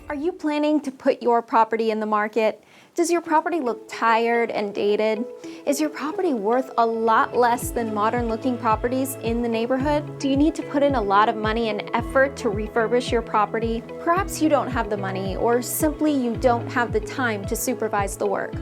Are you planning to put your property in the market? Does your property look tired and dated? Is your property worth a lot less than modern-looking properties in the neighborhood? Do you need to put in a lot of money and effort to refurbish your property? Perhaps you don't have the money, or simply you don't have the time to supervise the work.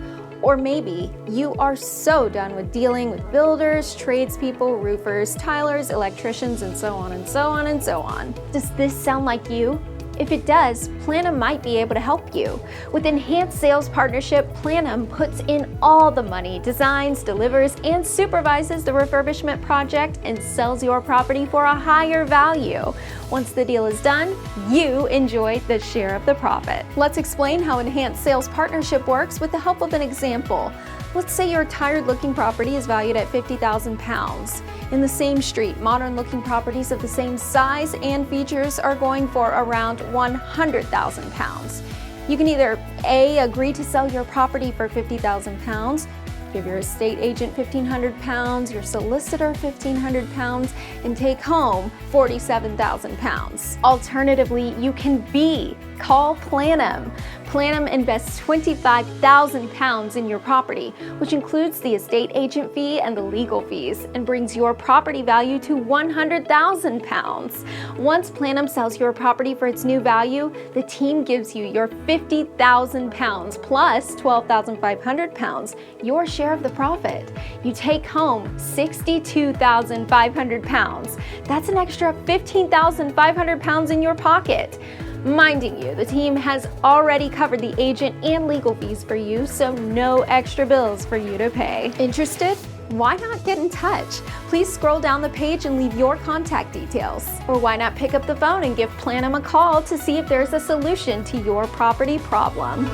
Or maybe you are so done with dealing with builders, tradespeople, roofers, tilers, electricians, and so on and so on and so on. Does this sound like you? If it does, Planum might be able to help you. With Enhanced Sales Partnership, Planum puts in all the money, designs, delivers, and supervises the refurbishment project and sells your property for a higher value. Once the deal is done, you enjoy the share of the profit. Let's explain how Enhanced Sales Partnership works with the help of an example. Let's say your tired-looking property is valued at £50,000. In the same street, modern-looking properties of the same size and features are going for around £100,000. You can either A, agree to sell your property for £50,000, give your estate agent £1,500, your solicitor £1,500, and take home £47,000. Alternatively, you can B, call Planum. Planum invests £25,000 in your property, which includes the estate agent fee and the legal fees, and brings your property value to £100,000. Once Planum sells your property for its new value, the team gives you your £50,000 plus £12,500, your share of the profit. You take home £62,500. That's an extra £15,500 in your pocket. Minding you, the team has already covered the agent and legal fees for you, so no extra bills for you to pay. Interested? Why not get in touch? Please scroll down the page and leave your contact details. Or why not pick up the phone and give Planum a call to see if there's a solution to your property problem?